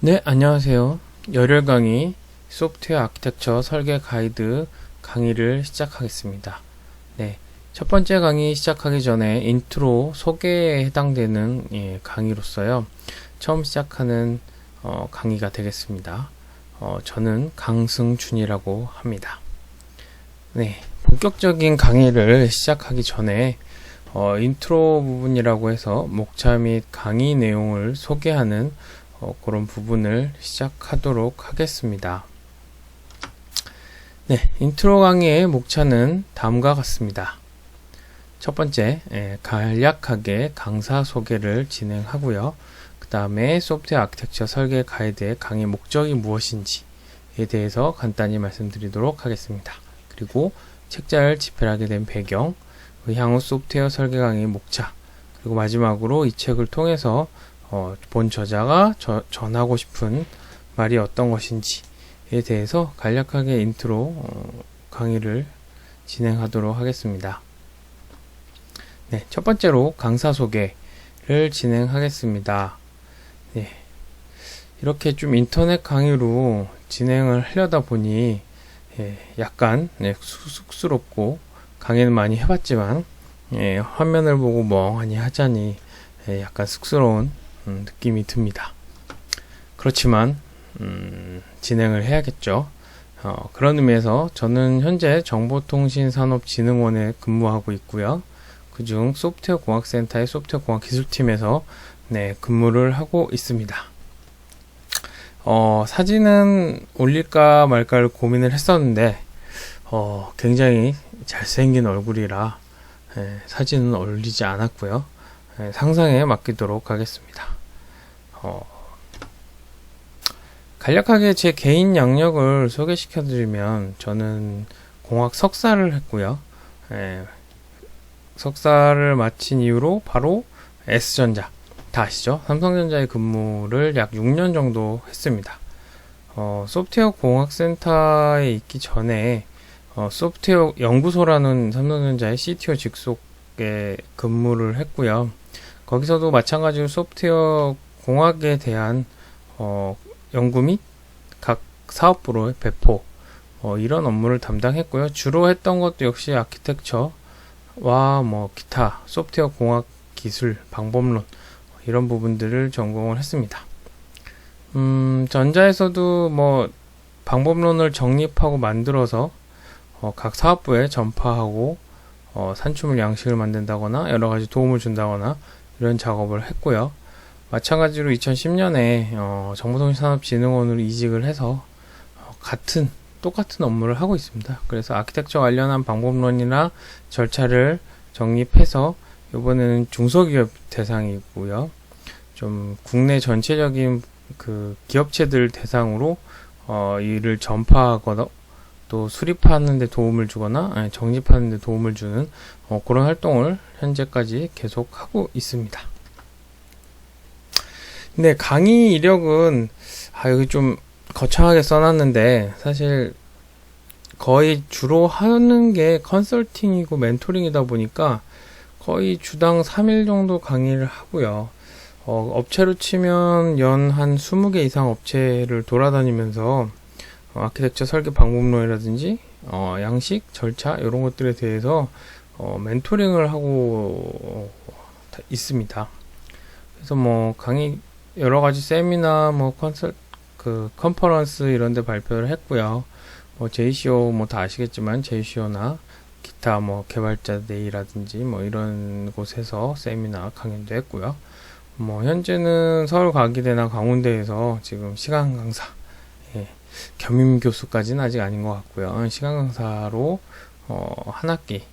네, 안녕하세요. 열혈 강의 소프트웨어 아키텍처 설계 가이드 강의를 시작하겠습니다. 네, 첫 번째 강의 시작하기 전에 인트로 소개에 해당되는 강의로서요. 처음 시작하는 강의가 되겠습니다. 저는 강승준이라고 합니다. 네, 본격적인 강의를 시작하기 전에 인트로 부분이라고 해서 목차 및 강의 내용을 소개하는 그런 부분을 시작하도록 하겠습니다. 네, 인트로 강의의 목차는 다음과 같습니다. 첫 번째, 간략하게 강사 소개를 진행하고요. 그 다음에 소프트웨어 아키텍처 설계 가이드의 강의 목적이 무엇인지에 대해서 간단히 말씀드리도록 하겠습니다. 그리고 책자를 집필하게 된 배경, 향후 소프트웨어 설계 강의 목차, 그리고 마지막으로 이 책을 통해서 본 저자가 전하고 싶은 말이 어떤 것인지에 대해서 간략하게 인트로 강의를 진행하도록 하겠습니다. 네, 첫 번째로 강사 소개를 진행하겠습니다. 네, 이렇게 좀 인터넷 강의로 진행을 하려다 보니 약간 쑥스럽고 강의는 많이 해봤지만 화면을 보고 멍하니 하자니 약간 쑥스러운 느낌이 듭니다. 그렇지만 진행을 해야겠죠. 그런 의미에서 저는 현재 정보통신산업진흥원에 근무하고 있고요. 그중 소프트웨어공학센터의 소프트웨어공학기술팀에서 근무를 하고 있습니다. 사진은 올릴까 말까를 고민을 했었는데 굉장히 잘생긴 얼굴이라 사진은 올리지 않았고요. 상상에 맡기도록 하겠습니다. 간략하게 제 개인 양력을 소개시켜 드리면 저는 공학 석사를 했고요. 석사를 마친 이후로 바로 S전자, 다 아시죠? 삼성전자에 근무를 약 6년 정도 했습니다. 소프트웨어 공학센터에 있기 전에 소프트웨어 연구소라는 삼성전자의 CTO 직속에 근무를 했고요. 거기서도 마찬가지로 소프트웨어 공학에 대한 연구 및 각 사업부로의 배포 이런 업무를 담당했고요. 주로 했던 것도 역시 아키텍처와 기타 소프트웨어 공학 기술 방법론 이런 부분들을 전공을 했습니다. 전자에서도 방법론을 정립하고 만들어서 각 사업부에 전파하고 산출물 양식을 만든다거나 여러가지 도움을 준다거나 이런 작업을 했고요. 마찬가지로 2010년에 정보통신산업진흥원으로 이직을 해서 똑같은 업무를 하고 있습니다. 그래서 아키텍처 관련한 방법론이나 절차를 정립해서 이번에는 중소기업 대상이고요. 좀 국내 전체적인 그 기업체들 대상으로 이를 전파하거나 또 수립하는 데 도움을 주거나 정립하는 데 도움을 주는 그런 활동을 현재까지 계속하고 있습니다. 근데 강의 이력은 여기 좀 거창하게 써놨는데 사실 거의 주로 하는 게 컨설팅이고 멘토링이다 보니까 거의 주당 3일 정도 강의를 하고요. 업체로 치면 연 한 20개 이상 업체를 돌아다니면서 아키텍처 설계 방법론이라든지 양식, 절차 이런 것들에 대해서 멘토링을 하고 있습니다. 그래서 강의 여러 가지 세미나 컨퍼런스 이런 데 발표를 했고요. JCO 다 아시겠지만 JCO나 기타 개발자 데이라든지 이런 곳에서 세미나 강연도 했고요. 현재는 서울과기대나 강원대에서 지금 시간 강사 겸임 교수까지는 아직 아닌 것 같고요. 시간 강사로 한 학기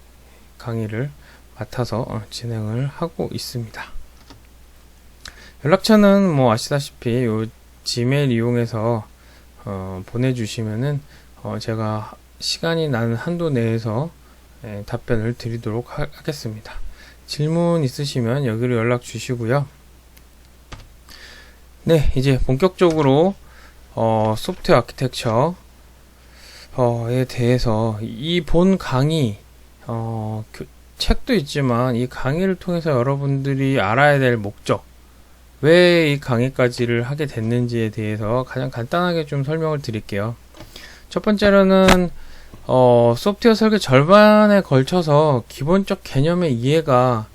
강의를 맡아서 진행을 하고 있습니다. 연락처는 아시다시피 요 지메일 이용해서 보내주시면은 제가 시간이 나는 한도 내에서 답변을 드리도록 하겠습니다. 질문 있으시면 여기로 연락 주시고요. 네, 이제 본격적으로 소프트웨어 아키텍처에 대해서 이 본 강의 책도 있지만 이 강의를 통해서 여러분들이 알아야 될 목적 왜 이 강의까지를 하게 됐는지에 대해서 가장 간단하게 좀 설명을 드릴게요. 첫 번째로는 소프트웨어 설계 절반에 걸쳐서 기본적 개념의 이해가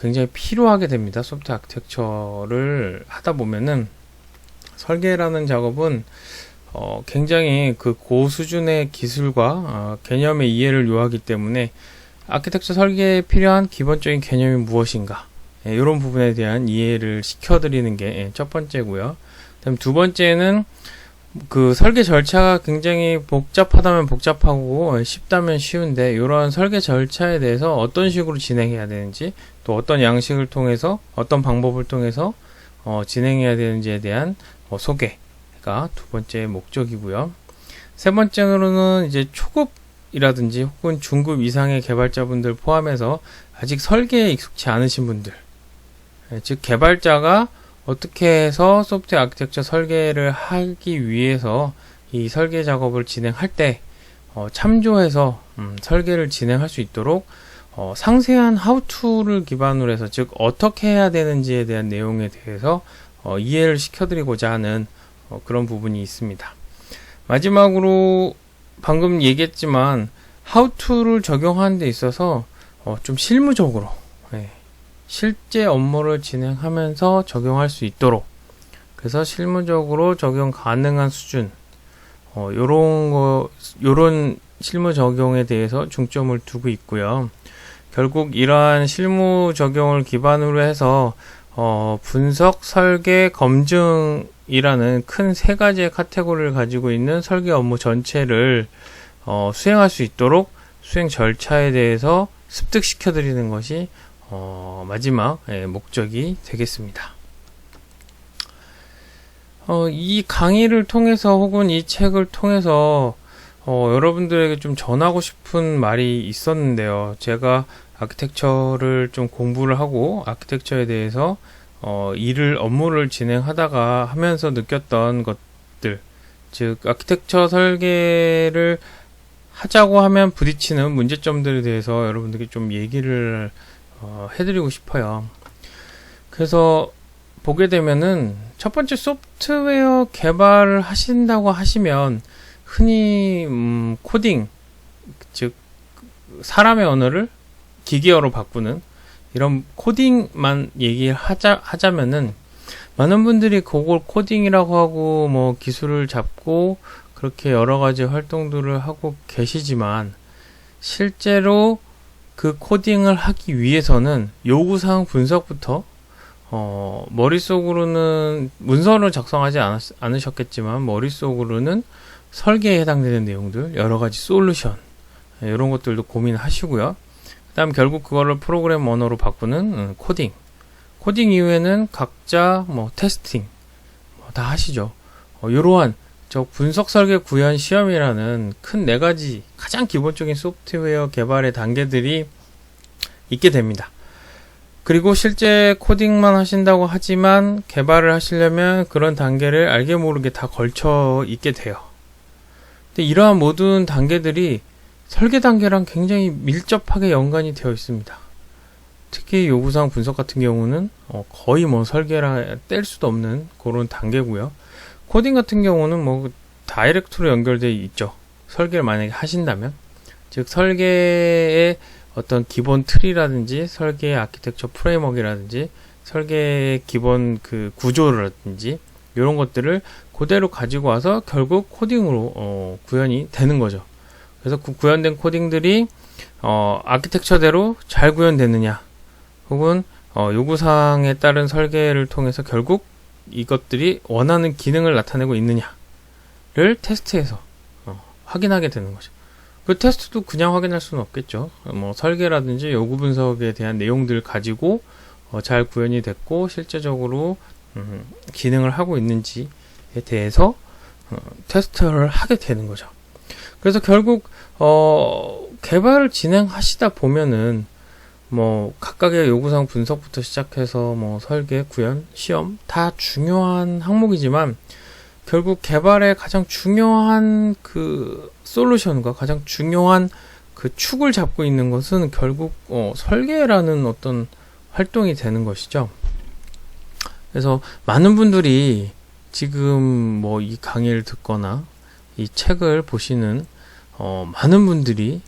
굉장히 필요하게 됩니다. 소프트웨어 아키텍처를 하다 보면은 설계라는 작업은 굉장히 그 고수준의 기술과 개념의 이해를 요하기 때문에 아키텍처 설계에 필요한 기본적인 개념이 무엇인가, 이런 부분에 대한 이해를 시켜드리는 게 첫 번째고요. 그다음 두 번째는 그 설계 절차가 굉장히 복잡하다면 복잡하고 쉽다면 쉬운데, 이러한 설계 절차에 대해서 어떤 식으로 진행해야 되는지, 또 어떤 양식을 통해서 어떤 방법을 통해서 진행해야 되는지에 대한 소개가 두 번째 목적이고요. 세 번째로는 이제 초급이라든지 혹은 중급 이상의 개발자분들 포함해서 아직 설계에 익숙치 않으신 분들, 즉 개발자가 어떻게 해서 소프트웨어 아키텍처 설계를 하기 위해서 이 설계 작업을 진행할 때 참조해서 설계를 진행할 수 있도록 상세한 how-to를 기반으로 해서, 즉 어떻게 해야 되는지에 대한 내용에 대해서 이해를 시켜드리고자 하는 그런 부분이 있습니다. 마지막으로 방금 얘기했지만 how-to를 적용하는 데 있어서 좀 실무적으로, 실제 업무를 진행하면서 적용할 수 있도록, 그래서 실무적으로 적용 가능한 수준, 요런 실무 적용에 대해서 중점을 두고 있고요. 결국 이러한 실무 적용을 기반으로 해서 분석, 설계, 검증이라는 큰 세 가지의 카테고리를 가지고 있는 설계 업무 전체를 수행할 수 있도록 수행 절차에 대해서 습득시켜 드리는 것이 마지막 목적이 되겠습니다. 이 강의를 통해서 혹은 이 책을 통해서 여러분들에게 좀 전하고 싶은 말이 있었는데요. 제가 아키텍처를 좀 공부를 하고 아키텍처에 대해서 업무를 진행하다가 하면서 느꼈던 것들, 즉 아키텍처 설계를 하자고 하면 부딪히는 문제점들에 대해서 여러분들께 좀 얘기를 해드리고 싶어요. 그래서 보게 되면은 첫 번째, 소프트웨어 개발을 하신다고 하시면 흔히 코딩, 즉 사람의 언어를 기계어로 바꾸는 이런 코딩만 하자면은 많은 분들이 그걸 코딩이라고 하고 뭐 기술을 잡고 그렇게 여러 가지 활동들을 하고 계시지만, 실제로 그 코딩을 하기 위해서는 요구사항 분석부터 머릿속으로는 문서를 작성하지 않으셨겠지만 머릿속으로는 설계에 해당되는 내용들, 여러가지 솔루션, 이런 것들도 고민하시고요. 그 다음 결국 그거를 프로그램 언어로 바꾸는 코딩 이후에는 각자 테스팅 다 하시죠. 이러한 분석 설계 구현 시험이라는 큰 네 가지 가장 기본적인 소프트웨어 개발의 단계들이 있게 됩니다. 그리고 실제 코딩만 하신다고 하지만 개발을 하시려면 그런 단계를 알게 모르게 다 걸쳐 있게 돼요. 근데 이러한 모든 단계들이 설계 단계랑 굉장히 밀접하게 연관이 되어 있습니다. 특히 요구사항 분석 같은 경우는 거의 설계랑 뗄 수도 없는 그런 단계고요. 코딩 같은 경우는 다이렉트로 연결되어 있죠. 설계를 만약에 하신다면, 즉 설계의 어떤 기본 틀이라든지 설계의 아키텍처 프레임워크라든지 설계의 기본 그 구조라든지 이런 것들을 그대로 가지고 와서 결국 코딩으로 구현이 되는 거죠. 그래서 그 구현된 코딩들이 아키텍처대로 잘 구현되느냐, 혹은 요구사항에 따른 설계를 통해서 결국 이것들이 원하는 기능을 나타내고 있느냐를 테스트해서 확인하게 되는 거죠. 그 테스트도 그냥 확인할 수는 없겠죠. 설계라든지 요구 분석에 대한 내용들 가지고 잘 구현이 됐고 실제적으로 기능을 하고 있는지에 대해서 테스트를 하게 되는 거죠. 그래서 결국 개발을 진행하시다 보면은 각각의 요구사항 분석부터 시작해서 설계, 구현, 시험 다 중요한 항목이지만 결국 개발의 가장 중요한 그 솔루션과 가장 중요한 그 축을 잡고 있는 것은 결국 설계라는 어떤 활동이 되는 것이죠. 그래서 많은 분들이 지금 뭐 이 강의를 듣거나 이 책을 보시는 많은 분들이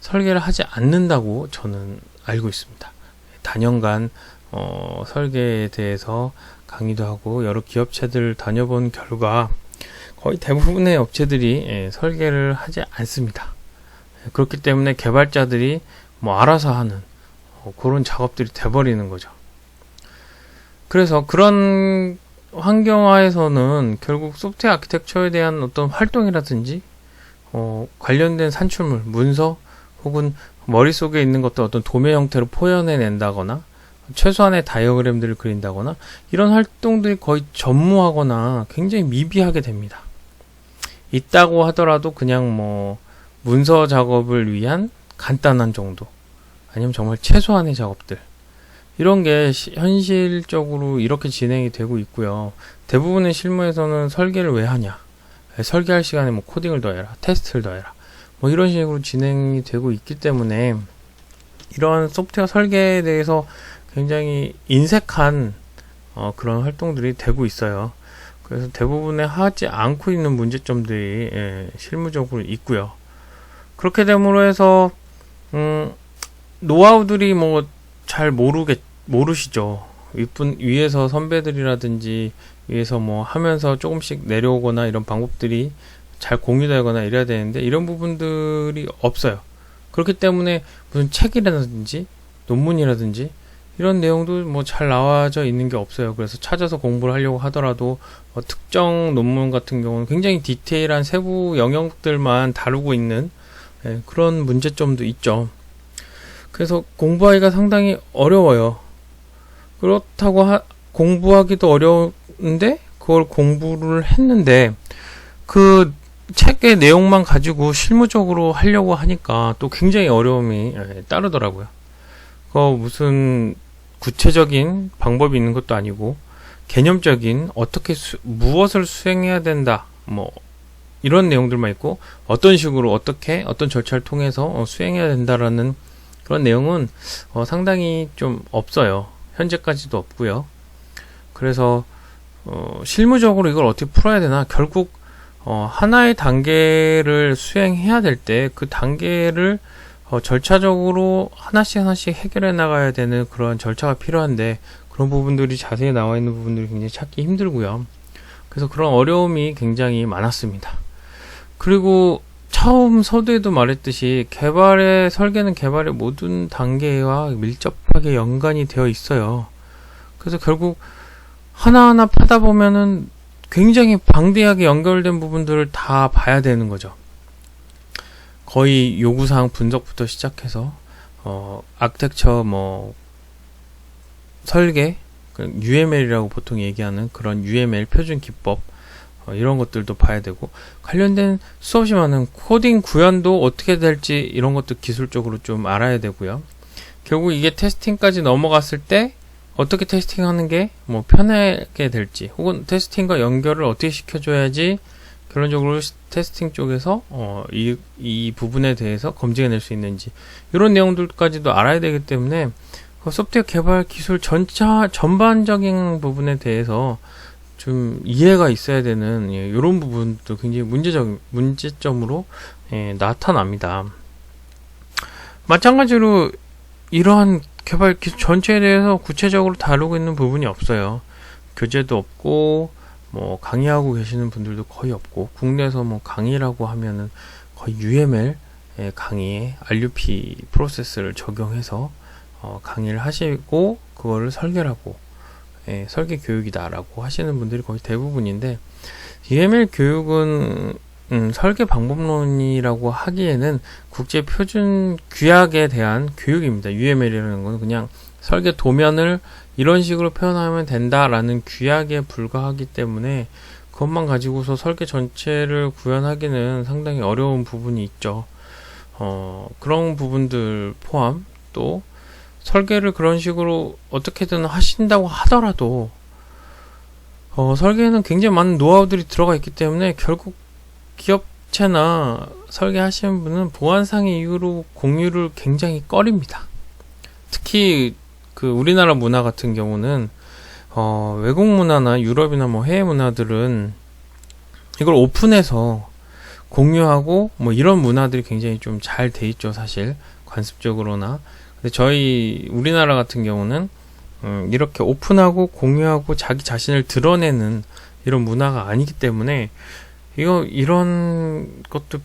설계를 하지 않는다고 저는 알고 있습니다. 단연간 설계에 대해서 강의도 하고 여러 기업체들을 다녀본 결과 거의 대부분의 업체들이 설계를 하지 않습니다. 그렇기 때문에 개발자들이 뭐 알아서 하는 그런 작업들이 돼버리는 거죠. 그래서 그런 환경화에서는 결국 소프트웨어 아키텍처에 대한 어떤 활동이라든지 관련된 산출물, 문서 혹은 머릿속에 있는 것도 어떤 도면 형태로 표현해낸다거나 최소한의 다이어그램들을 그린다거나 이런 활동들이 거의 전무하거나 굉장히 미비하게 됩니다. 있다고 하더라도 그냥 뭐 문서 작업을 위한 간단한 정도, 아니면 정말 최소한의 작업들, 이런 게 현실적으로 이렇게 진행이 되고 있고요. 대부분의 실무에서는 설계를 왜 하냐, 설계할 시간에 뭐 코딩을 더 해라, 테스트를 더 해라, 뭐 이런 식으로 진행이 되고 있기 때문에 이런 소프트웨어 설계에 대해서 굉장히 인색한 그런 활동들이 되고 있어요. 그래서 대부분의 하지 않고 있는 문제점들이 실무적으로 있고요. 그렇게 됨으로 해서 노하우들이 뭐 잘 모르시죠. 위에서 선배들이라든지 위에서 뭐 하면서 조금씩 내려오거나 이런 방법들이 잘 공유되거나 이래야 되는데 이런 부분들이 없어요. 그렇기 때문에 무슨 책이라든지 논문이라든지 이런 내용도 뭐 잘 나와져 있는 게 없어요. 그래서 찾아서 공부를 하려고 하더라도 특정 논문 같은 경우는 굉장히 디테일한 세부 영역들만 다루고 있는 그런 문제점도 있죠. 그래서 공부하기가 상당히 어려워요. 그렇다고 공부하기도 어려운데 그걸 공부를 했는데 그 책의 내용만 가지고 실무적으로 하려고 하니까 또 굉장히 어려움이 따르더라고요. 무슨 구체적인 방법이 있는 것도 아니고 개념적인 어떻게 무엇을 수행해야 된다 뭐 이런 내용들만 있고 어떤 식으로 어떤 절차를 통해서 수행해야 된다라는 그런 내용은 상당히 좀 없어요. 현재까지도 없고요. 그래서 실무적으로 이걸 어떻게 풀어야 되나, 결국 하나의 단계를 수행해야 될 때 그 단계를 절차적으로 하나씩 해결해 나가야 되는 그런 절차가 필요한데 그런 부분들이 자세히 나와 있는 부분들이 굉장히 찾기 힘들고요. 그래서 그런 어려움이 굉장히 많았습니다. 그리고 처음 서두에도 말했듯이 설계는 개발의 모든 단계와 밀접하게 연관이 되어 있어요. 그래서 결국 하나하나 파다 보면은 굉장히 방대하게 연결된 부분들을 다 봐야 되는 거죠. 거의 요구사항 분석부터 시작해서 아키텍처 설계, UML이라고 보통 얘기하는 그런 UML 표준 기법 이런 것들도 봐야 되고, 관련된 수없이 많은 코딩 구현도 어떻게 될지 이런 것도 기술적으로 좀 알아야 되고요. 결국 이게 테스팅까지 넘어갔을 때 어떻게 테스팅하는 게 편하게 될지, 혹은 테스팅과 연결을 어떻게 시켜줘야지 결론적으로 테스팅 쪽에서 이 부분에 대해서 검증해낼 수 있는지, 이런 내용들까지도 알아야 되기 때문에 소프트웨어 개발 기술 전반적인 부분에 대해서 좀 이해가 있어야 되는 이런 부분도 굉장히 문제점으로 나타납니다. 마찬가지로 이러한 개발 기술 전체에 대해서 구체적으로 다루고 있는 부분이 없어요. 교재도 없고 강의하고 계시는 분들도 거의 없고, 국내에서 강의라고 하면은 거의 UML 강의에 RUP 프로세스를 적용해서 강의를 하시고 그거를 설계를 하고 설계 교육이다라고 하시는 분들이 거의 대부분인데, UML 교육은 설계 방법론이라고 하기에는 국제 표준 규약에 대한 교육입니다. UML이라는 건 그냥 설계 도면을 이런 식으로 표현하면 된다라는 규약에 불과하기 때문에 그것만 가지고서 설계 전체를 구현하기는 상당히 어려운 부분이 있죠. 그런 부분들 포함, 또 설계를 그런 식으로 어떻게든 하신다고 하더라도 설계에는 굉장히 많은 노하우들이 들어가 있기 때문에 결국 기업체나 설계하시는 분은 보안상의 이유로 공유를 굉장히 꺼립니다. 특히 우리나라 문화 같은 경우는 외국 문화나 유럽이나 뭐 해외 문화들은 이걸 오픈해서 공유하고 뭐 이런 문화들이 굉장히 좀 잘 돼 있죠, 사실 관습적으로나. 근데 저희 우리나라 같은 경우는 이렇게 오픈하고 공유하고 자기 자신을 드러내는 이런 문화가 아니기 때문에 이런 것도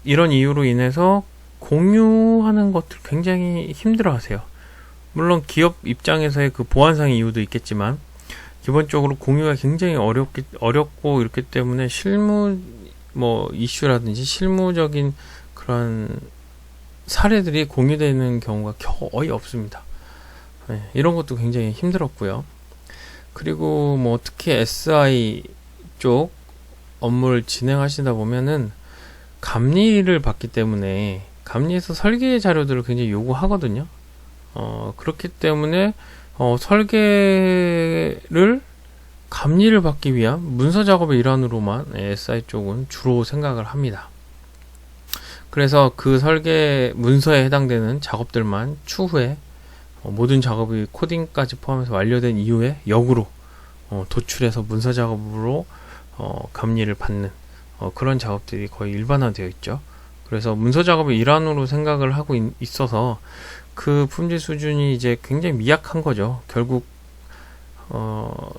이런 이유로 인해서 공유하는 것들 굉장히 힘들어하세요. 물론 기업 입장에서의 그 보안상의 이유도 있겠지만 기본적으로 공유가 굉장히 어렵고 이렇기 때문에 실무 뭐 이슈라든지 실무적인 그런 사례들이 공유되는 경우가 거의 없습니다. 네, 이런 것도 굉장히 힘들었고요. 그리고 뭐 특히 SI 쪽 업무를 진행하시다 보면은 감리를 받기 때문에 감리에서 설계 자료들을 굉장히 요구하거든요. 그렇기 때문에 설계를 감리를 받기 위한 문서 작업의 일환으로만 SI 쪽은 주로 생각을 합니다. 그래서 그 설계 문서에 해당되는 작업들만 추후에 모든 작업이 코딩까지 포함해서 완료된 이후에 역으로 도출해서 문서 작업으로 감리를 받는 그런 작업들이 거의 일반화되어 있죠. 그래서 문서 작업의 일환으로 생각을 하고 있어서 그 품질 수준이 이제 굉장히 미약한 거죠. 결국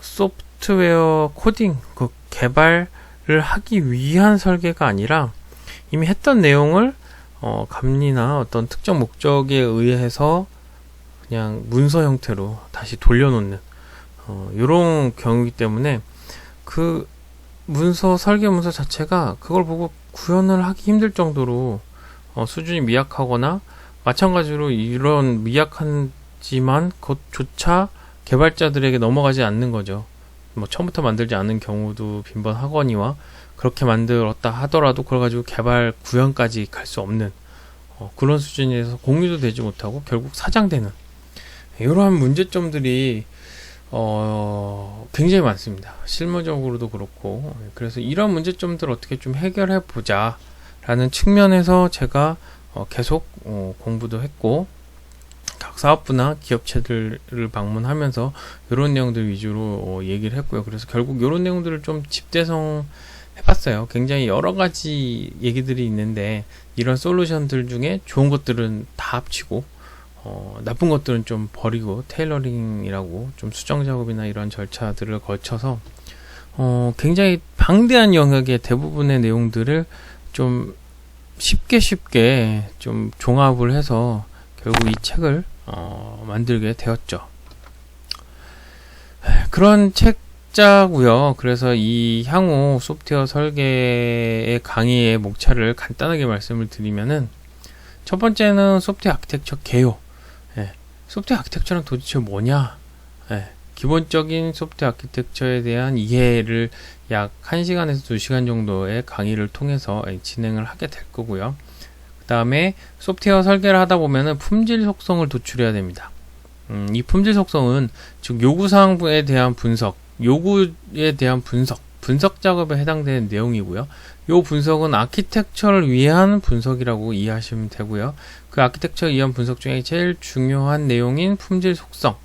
소프트웨어 코딩 그 개발을 하기 위한 설계가 아니라 이미 했던 내용을 감리나 어떤 특정 목적에 의해서 그냥 문서 형태로 다시 돌려놓는 이런 경우이기 때문에 그 설계 문서 자체가 그걸 보고 구현을 하기 힘들 정도로 수준이 미약하거나 마찬가지로 이런 미약하지만 그것조차 개발자들에게 넘어가지 않는 거죠. 뭐 처음부터 만들지 않은 경우도 빈번하거니와 그렇게 만들었다 하더라도 그걸 가지고 개발 구현까지 갈 수 없는 그런 수준에서 공유도 되지 못하고 결국 사장되는 이러한 문제점들이 굉장히 많습니다. 실무적으로도 그렇고. 그래서 이런 문제점들을 어떻게 좀 해결해 보자 라는 측면에서 제가 계속 공부도 했고 각 사업부나 기업체들을 방문하면서 이런 내용들 위주로 얘기를 했고요. 그래서 결국 이런 내용들을 좀 집대성 해봤어요. 굉장히 여러 가지 얘기들이 있는데 이런 솔루션들 중에 좋은 것들은 다 합치고 나쁜 것들은 좀 버리고 테일러링이라고 좀 수정 작업이나 이런 절차들을 거쳐서 굉장히 방대한 영역의 대부분의 내용들을 좀 쉽게 좀 종합을 해서 결국 이 책을 만들게 되었죠. 그런 책자고요. 그래서 이 향후 소프트웨어 설계의 강의의 목차를 간단하게 말씀을 드리면은 첫 번째는 소프트웨어 아키텍처 개요. 소프트웨어 아키텍처는 도대체 뭐냐? 기본적인 소프트웨어 아키텍처에 대한 이해를 약 1시간에서 2시간 정도의 강의를 통해서 진행을 하게 될 거고요. 그 다음에 소프트웨어 설계를 하다 보면은 품질 속성을 도출해야 됩니다. 이 품질 속성은 즉 요구사항에 대한 분석, 요구에 대한 분석 작업에 해당되는 내용이고요. 요 분석은 아키텍처를 위한 분석이라고 이해하시면 되고요. 그 아키텍처를 위한 분석 중에 제일 중요한 내용인 품질 속성,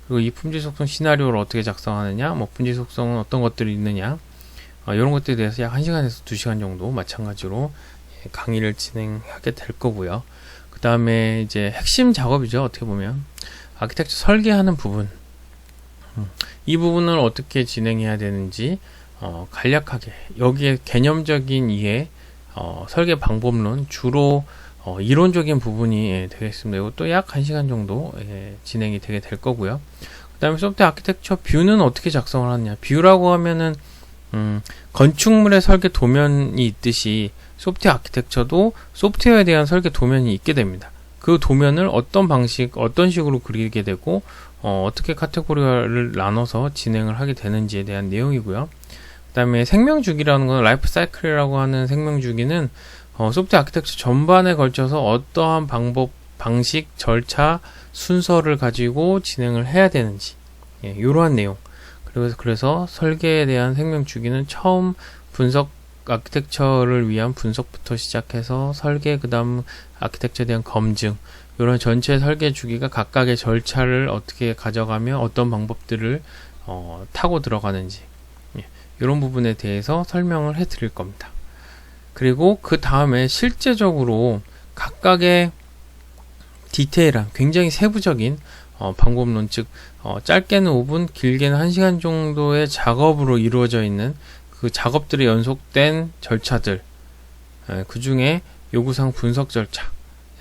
그리고 이 품질 속성 시나리오를 어떻게 작성하느냐, 뭐 품질 속성은 어떤 것들이 있느냐, 이런 것들에 대해서 약 1시간에서 2시간 정도 마찬가지로 강의를 진행하게 될 거고요. 그 다음에 이제 핵심 작업이죠. 어떻게 보면 아키텍처 설계하는 부분, 이 부분을 어떻게 진행해야 되는지 간략하게 여기에 개념적인 이해, 설계 방법론, 주로 이론적인 부분이 되겠습니다. 이것도 약 1시간 정도 진행이 되게 될 거고요. 그 다음에 소프트웨어 아키텍처 뷰는 어떻게 작성을 하느냐. 뷰라고 하면은 건축물의 설계 도면이 있듯이 소프트웨어 아키텍처도 소프트웨어에 대한 설계 도면이 있게 됩니다. 그 도면을 어떤 방식, 어떤 식으로 그리게 되고 어떻게 카테고리를 나눠서 진행을 하게 되는지에 대한 내용이고요. 그 다음에 생명주기라는 건 라이프 사이클이라고 하는 생명주기는 소프트웨어 아키텍처 전반에 걸쳐서 어떠한 방법, 방식, 절차, 순서를 가지고 진행을 해야 되는지 이러한 내용. 그래서 설계에 대한 생명주기는 처음 분석 아키텍처를 위한 분석부터 시작해서 설계, 그 다음 아키텍처에 대한 검증, 이런 전체 설계 주기가 각각의 절차를 어떻게 가져가며 어떤 방법들을 타고 들어가는지, 이런 부분에 대해서 설명을 해 드릴 겁니다. 그리고 그 다음에 실제적으로 각각의 디테일한 굉장히 세부적인 방법론, 즉 짧게는 5분, 길게는 1시간 정도의 작업으로 이루어져 있는 그 작업들의 연속된 절차들, 그 중에 요구사항 분석 절차,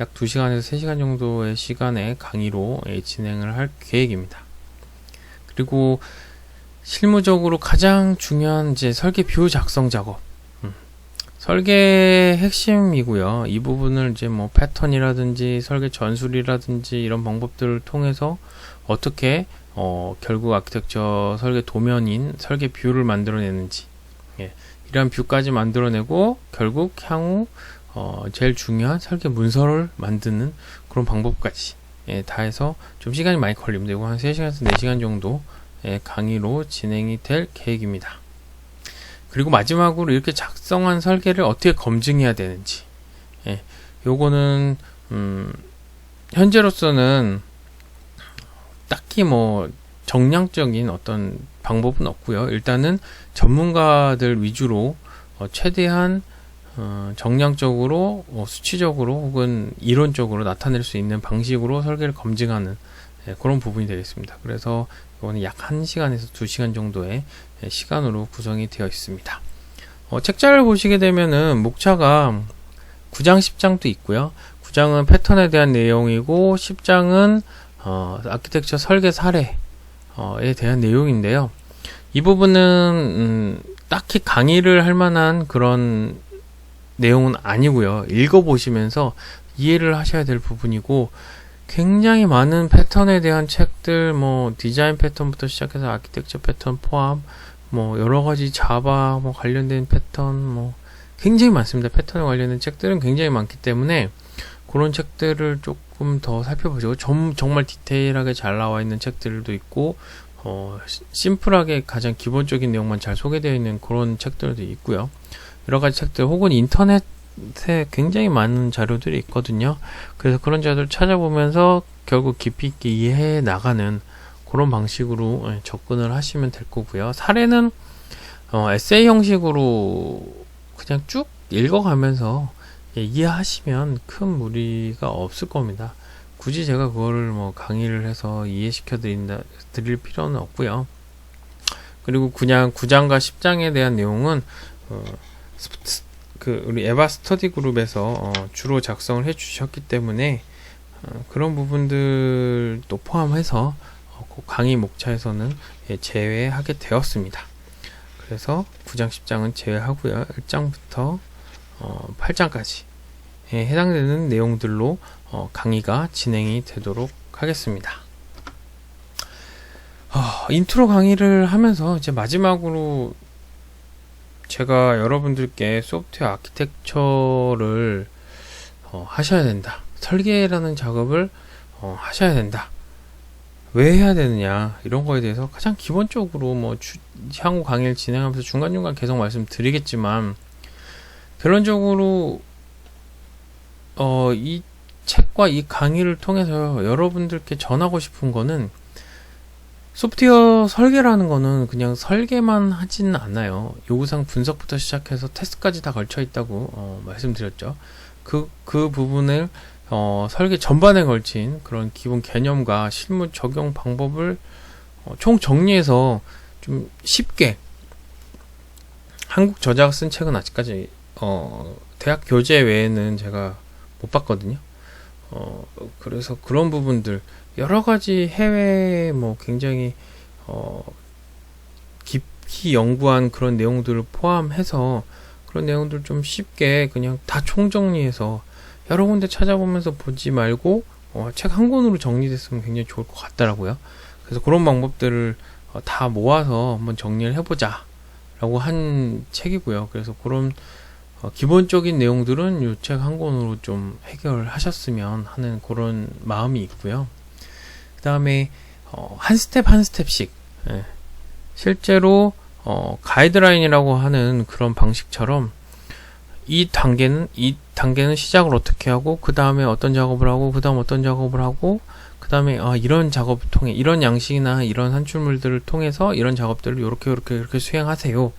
약 2시간에서 3시간 정도의 시간의 강의로 진행을 할 계획입니다. 그리고 실무적으로 가장 중요한 이제 설계 뷰 작성 작업, 설계 핵심이고요. 이 부분을 이제 뭐 패턴이라든지 설계 전술이라든지 이런 방법들을 통해서 어떻게 결국 아키텍처 설계 도면인 설계 뷰를 만들어내는지, 이러한 뷰까지 만들어내고 결국 향후 제일 중요한 설계 문서를 만드는 그런 방법까지 다 해서 좀 시간이 많이 걸립니다. 이거 한 3시간에서 4시간 정도 강의로 진행이 될 계획입니다. 그리고 마지막으로 이렇게 작성한 설계를 어떻게 검증해야 되는지, 요거는 현재로서는 딱히 뭐 정량적인 어떤 방법은 없고요. 일단은 전문가들 위주로 최대한 정량적으로, 수치적으로 혹은 이론적으로 나타낼 수 있는 방식으로 설계를 검증하는 그런 부분이 되겠습니다. 그래서 이거는 약 1시간에서 2시간 정도의 시간으로 구성이 되어 있습니다. 책자를 보시게 되면은 목차가 9장, 10장도 있고요. 9장은 패턴에 대한 내용이고 10장은 아키텍처 설계 사례에 대한 내용인데요. 이 부분은 딱히 강의를 할 만한 그런 내용은 아니고요. 읽어보시면서 이해를 하셔야 될 부분이고, 굉장히 많은 패턴에 대한 책들, 뭐 디자인 패턴부터 시작해서 아키텍처 패턴 포함, 뭐 여러가지 자바 뭐 관련된 패턴, 뭐 굉장히 많습니다. 패턴에 관련된 책들은 굉장히 많기 때문에 그런 책들을 조금 더 살펴보시고, 정말 디테일하게 잘 나와 있는 책들도 있고, 심플하게 가장 기본적인 내용만 잘 소개되어 있는 그런 책들도 있고요. 여러가지 책들 혹은 인터넷에 굉장히 많은 자료들이 있거든요. 그래서 그런 자료를 찾아보면서 결국 깊이 있게 이해해 나가는 그런 방식으로 접근을 하시면 될 거고요. 사례는 에세이 형식으로 그냥 쭉 읽어가면서 이해하시면 큰 무리가 없을 겁니다. 굳이 제가 그거를 뭐 강의를 해서 이해시켜 드릴 필요는 없고요. 그리고 그냥 9장과 10장에 대한 내용은 우리 에바 스터디 그룹에서 주로 작성을 해 주셨기 때문에 그런 부분들도 포함해서 강의 목차에서는 제외하게 되었습니다. 그래서 9장, 10장은 제외하고요. 1장부터 8장까지 해당되는 내용들로 강의가 진행이 되도록 하겠습니다. 인트로 강의를 하면서 이제 마지막으로 제가 여러분들께 소프트웨어 아키텍처를 하셔야 된다, 설계라는 작업을 하셔야 된다, 왜 해야 되느냐, 이런 거에 대해서 가장 기본적으로 뭐 향후 강의를 진행하면서 중간중간 계속 말씀드리겠지만, 결론적으로 이 책과 이 강의를 통해서 여러분들께 전하고 싶은 거는, 소프트웨어 설계라는 거는 그냥 설계만 하지는 않아요. 요구사항 분석부터 시작해서 테스트까지 다 걸쳐 있다고 말씀드렸죠. 그 부분을 설계 전반에 걸친 그런 기본 개념과 실무 적용 방법을 총 정리해서 좀 쉽게, 한국 저자가 쓴 책은 아직까지 대학 교재 외에는 제가 못 봤거든요. 그래서 그런 부분들, 여러 가지 해외 뭐 굉장히 깊이 연구한 그런 내용들을 포함해서 그런 내용들 좀 쉽게 그냥 다 총정리해서 여러 군데 찾아보면서 보지 말고 책 한 권으로 정리됐으면 굉장히 좋을 것 같더라고요. 그래서 그런 방법들을 다 모아서 한번 정리를 해보자 라고 한 책이고요. 그래서 그런 기본적인 내용들은 이 책 한 권으로 좀 해결하셨으면 하는 그런 마음이 있고요. 그 다음에 한 스텝 한 스텝씩 실제로 가이드라인이라고 하는 그런 방식처럼 이 단계는 시작을 어떻게 하고, 그 다음에 어떤 작업을 하고, 그 다음 어떤 작업을 하고, 그 다음에 이런 작업을 통해 이런 양식이나 이런 산출물들을 통해서 이런 작업들을 이렇게 수행하세요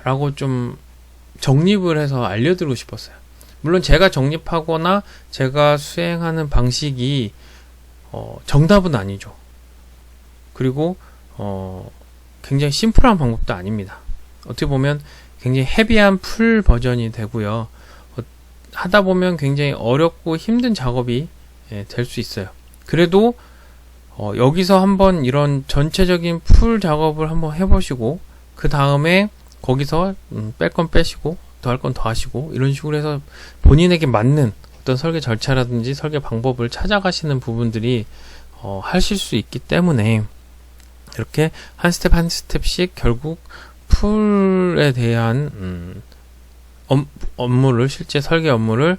라고 좀 정립을 해서 알려드리고 싶었어요. 물론 제가 정립하거나 제가 수행하는 방식이 정답은 아니죠. 그리고 굉장히 심플한 방법도 아닙니다. 어떻게 보면 굉장히 헤비한 풀 버전이 되고요. 하다 보면 굉장히 어렵고 힘든 작업이 될 수 있어요. 그래도 여기서 한번 이런 전체적인 풀 작업을 한번 해보시고 그 다음에 거기서 뺄 건 빼시고 더 할 건 더 하시고 이런 식으로 해서 본인에게 맞는 어떤 설계 절차라든지 설계 방법을 찾아가시는 부분들이 하실 수 있기 때문에 이렇게 한 스텝 한 스텝씩 결국 풀에 대한 업무를 실제 설계 업무를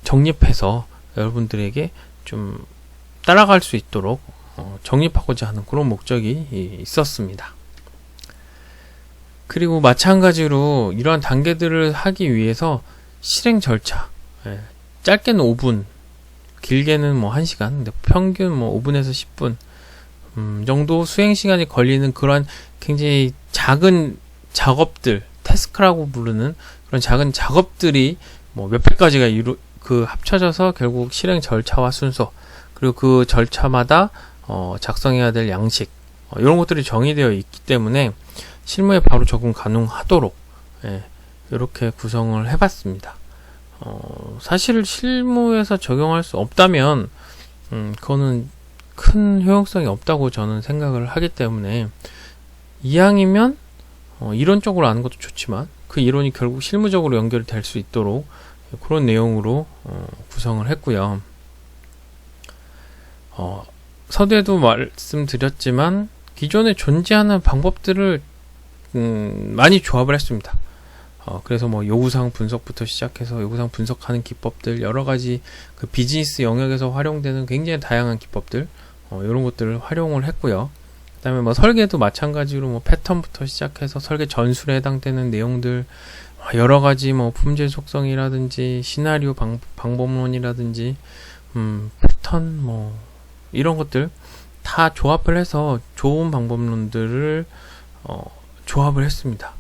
정립해서 여러분들에게 좀 따라갈 수 있도록 정립하고자 하는 그런 목적이 있었습니다. 그리고 마찬가지로 이러한 단계들을 하기 위해서 실행 절차, 짧게는 5분, 길게는 뭐 1시간, 근데 평균 뭐 5분에서 10분 정도 수행 시간이 걸리는 그런 굉장히 작은 작업들, 태스크라고 부르는 그런 작은 작업들이 뭐 몇백 가지가 합쳐져서 결국 실행 절차와 순서, 그리고 그 절차마다 작성해야 될 양식, 이런 것들이 정의되어 있기 때문에 실무에 바로 적용 가능하도록 이렇게 구성을 해봤습니다. 사실 실무에서 적용할 수 없다면 그거는 큰 효용성이 없다고 저는 생각을 하기 때문에 이왕이면 이론적으로 아는 것도 좋지만 그 이론이 결국 실무적으로 연결이 될 수 있도록 그런 내용으로 구성을 했고요. 서두에도 말씀드렸지만 기존에 존재하는 방법들을 많이 조합을 했습니다. 그래서 뭐 요구사항 분석부터 시작해서 요구사항 분석하는 기법들, 여러가지 그 비즈니스 영역에서 활용되는 굉장히 다양한 기법들, 이런 것들을 활용을 했고요. 그 다음에 뭐 설계도 마찬가지로 뭐 패턴부터 시작해서 설계 전술에 해당되는 내용들, 여러가지 뭐 품질 속성이라든지 시나리오 방법론이라든지 패턴 뭐 이런 것들 다 조합을 해서 좋은 방법론들을 조합을 했습니다.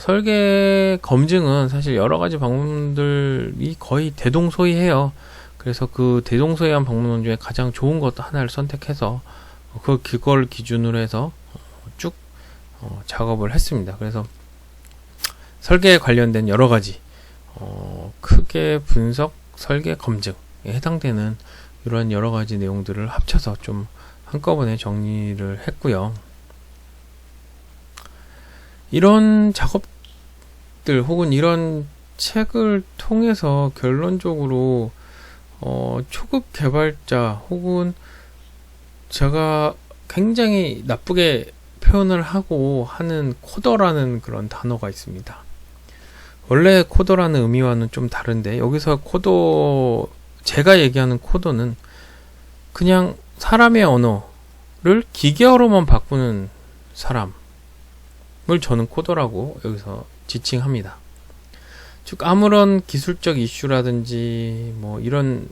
설계 검증은 사실 여러가지 방법들이 거의 대동소이해요. 그래서 그 대동소이한 방법론 중에 가장 좋은 것 하나를 선택해서 그걸 기준으로 해서 쭉 작업을 했습니다. 그래서 설계에 관련된 여러가지 크게 분석, 설계, 검증에 해당되는 이런 여러가지 내용들을 합쳐서 좀 한꺼번에 정리를 했고요. 이런 작업들 혹은 이런 책을 통해서 결론적으로 초급 개발자 혹은 제가 굉장히 나쁘게 표현을 하고 하는 코더라는 그런 단어가 있습니다. 원래 코더라는 의미와는 좀 다른데 여기서 코더, 제가 얘기하는 코더는 그냥 사람의 언어를 기계어로만 바꾸는 사람을 저는 코더라고 여기서 지칭합니다. 즉 아무런 기술적 이슈라든지 뭐 이런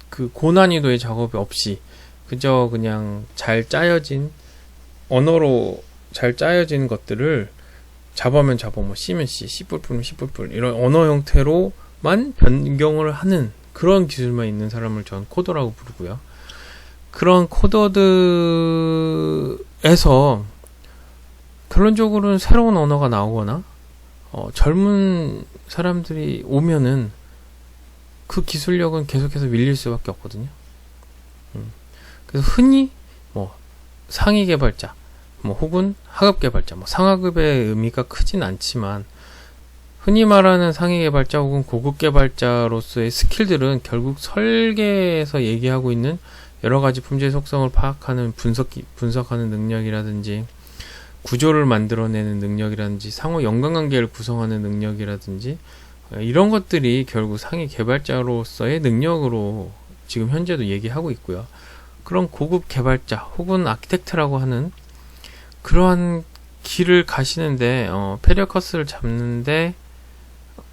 그 고난이도의 작업이 없이 그저 그냥 잘 짜여진 언어로 잘 짜여진 것들을 잡으면 잡아, 뭐 C면 C, C++면 C++ 이런 언어 형태로만 변경을 하는 그런 기술만 있는 사람을 저는 코더라고 부르고요. 그런 코더들에서 결론적으로는 새로운 언어가 나오거나 젊은 사람들이 오면은 그 기술력은 계속해서 밀릴 수밖에 없거든요. 그래서 흔히 뭐 상위 개발자, 뭐 혹은 하급 개발자, 뭐 상하급의 의미가 크진 않지만 흔히 말하는 상위 개발자 혹은 고급 개발자로서의 스킬들은 결국 설계에서 얘기하고 있는 여러 가지 품질 속성을 파악하는 분석하는 능력이라든지 구조를 만들어내는 능력이라든지 상호 연관관계를 구성하는 능력이라든지 이런 것들이 결국 상위 개발자로서의 능력으로 지금 현재도 얘기하고 있고요. 그런 고급 개발자 혹은 아키텍트라고 하는 그러한 길을 가시는데 페리어 커스를 잡는데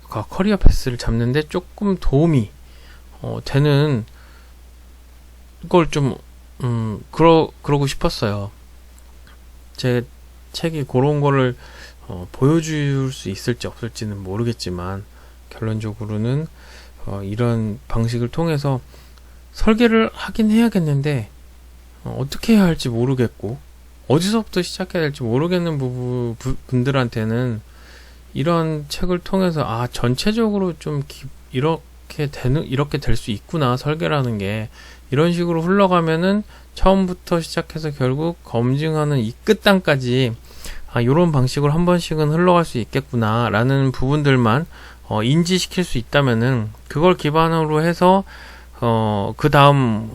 커리어 패스를 잡는데 조금 도움이 되는 걸 좀, 그러고 싶었어요. 제 책이 그런 거를 보여줄 수 있을지 없을지는 모르겠지만, 결론적으로는 이런 방식을 통해서 설계를 하긴 해야겠는데, 어떻게 해야 할지 모르겠고, 어디서부터 시작해야 할지 모르겠는 분들한테는 이런 책을 통해서, 전체적으로 좀 이렇게 될 수 있구나, 설계라는 게. 이런 식으로 흘러가면은 처음부터 시작해서 결국 검증하는 이 끝단까지 이런 방식으로 한 번씩은 흘러갈 수 있겠구나 라는 부분들만 인지시킬 수 있다면은 그걸 기반으로 해서 그 다음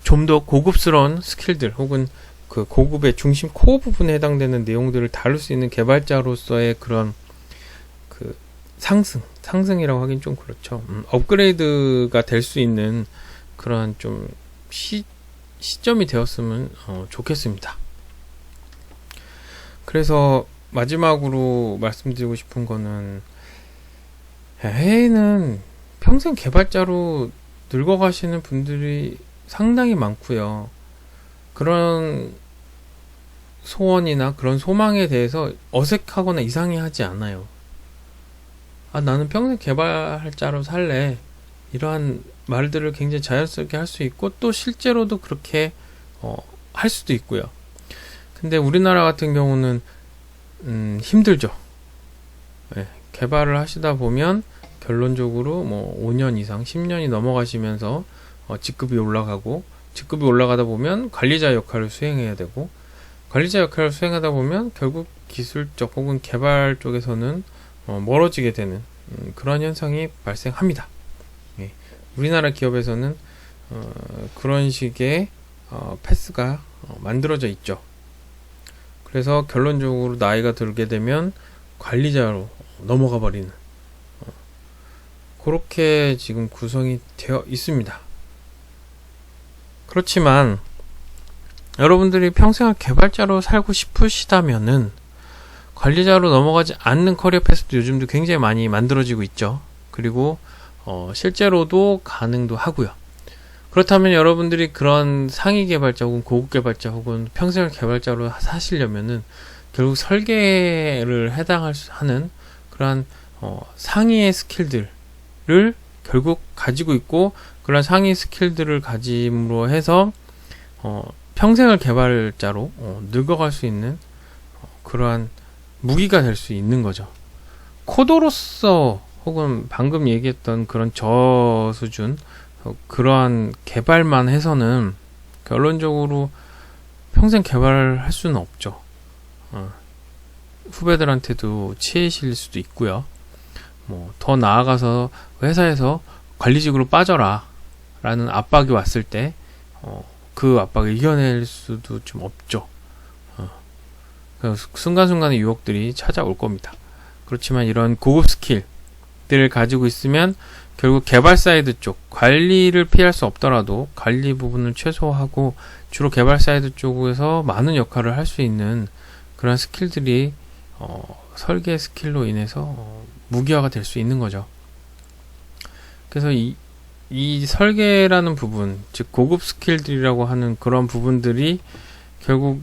좀 더 고급스러운 스킬들 혹은 그 고급의 중심 코어 부분에 해당되는 내용들을 다룰 수 있는 개발자로서의 그런 그 상승이라고 하긴 좀 그렇죠. 업그레이드가 될 수 있는 그런 좀 시점이 되었으면 좋겠습니다. 그래서 마지막으로 말씀드리고 싶은 거는, 해외에는 평생 개발자로 늙어가시는 분들이 상당히 많고요. 그런 소원이나 그런 소망에 대해서 어색하거나 이상해하지 않아요. 나는 평생 개발자로 살래. 이러한 말들을 굉장히 자연스럽게 할 수 있고, 또 실제로도 그렇게 할 수도 있고요. 근데 우리나라 같은 경우는 힘들죠. 네, 개발을 하시다 보면 결론적으로 5년 이상, 10년이 넘어가시면서 직급이 올라가고, 직급이 올라가다 보면 관리자 역할을 수행해야 되고, 관리자 역할을 수행하다 보면 결국 기술적 혹은 개발 쪽에서는 멀어지게 되는 그런 현상이 발생합니다. 예, 우리나라 기업에서는 그런 식의 패스가 만들어져 있죠. 그래서 결론적으로 나이가 들게 되면 관리자로 넘어가 버리는 그렇게 지금 구성이 되어 있습니다. 그렇지만 여러분들이 평생을 개발자로 살고 싶으시다면은 관리자로 넘어가지 않는 커리어 패스도 요즘도 굉장히 많이 만들어지고 있죠. 그리고 실제로도 가능도 하고요. 그렇다면 여러분들이 그런 상위 개발자 혹은 고급 개발자 혹은 평생을 개발자로 사시려면은 결국 설계를 하는 그러한 상위의 스킬들을 결국 가지고 있고, 그런 상위 스킬들을 가짐으로 해서 평생을 개발자로 늙어갈 수 있는 그러한 무기가 될 수 있는 거죠. 코더로서 혹은 방금 얘기했던 그런 저수준 그러한 개발만 해서는 결론적으로 평생 개발을 할 수는 없죠. 후배들한테도 치이실 수도 있고요. 더 나아가서 회사에서 관리직으로 빠져라 라는 압박이 왔을 때 그 압박을 이겨낼 수도 좀 없죠. 순간순간의 유혹들이 찾아올 겁니다. 그렇지만 이런 고급 스킬들을 가지고 있으면 결국 개발 사이드 쪽 관리를 피할 수 없더라도 관리 부분을 최소화하고 주로 개발 사이드 쪽에서 많은 역할을 할 수 있는 그런 스킬들이 설계 스킬로 인해서 무기화가 될 수 있는 거죠. 그래서 이 설계라는 부분, 즉 고급 스킬들이라고 하는 그런 부분들이 결국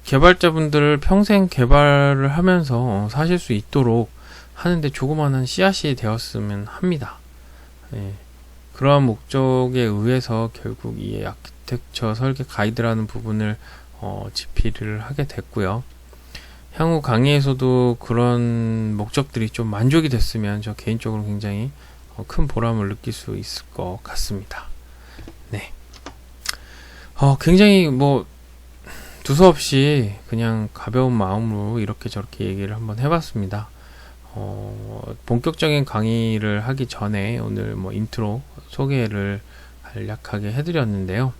개발자분들을 평생 개발을 하면서 사실 수 있도록 하는데 조그마한 씨앗이 되었으면 합니다. 예, 그러한 목적에 의해서 결국 이 아키텍처 설계 가이드라는 부분을 집필을 하게 됐고요. 향후 강의에서도 그런 목적들이 좀 만족이 됐으면 저 개인적으로 굉장히 큰 보람을 느낄 수 있을 것 같습니다. 네. 굉장히 두서없이 그냥 가벼운 마음으로 이렇게 저렇게 얘기를 한번 해봤습니다. 본격적인 강의를 하기 전에 오늘 인트로 소개를 간략하게 해드렸는데요.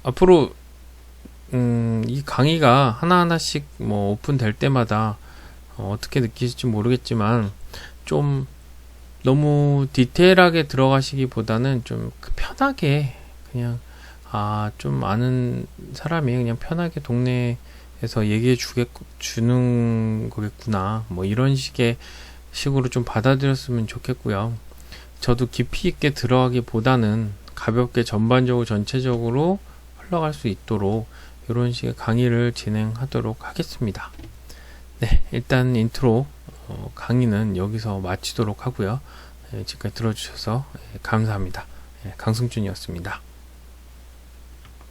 앞으로 이 강의가 하나하나씩 오픈될 때마다 어떻게 느끼실지 모르겠지만 좀 너무 디테일하게 들어가시기보다는 좀 편하게 그냥 좀 아는 사람이 그냥 편하게 동네에서 얘기해 주는 거겠구나 이런 식으로 좀 받아들였으면 좋겠고요. 저도 깊이 있게 들어가기보다는 가볍게 전반적으로 전체적으로 흘러갈 수 있도록 이런 식의 강의를 진행하도록 하겠습니다. 네, 일단 인트로 강의는 여기서 마치도록 하고요. 지금까지 들어주셔서 감사합니다. 강승준이었습니다.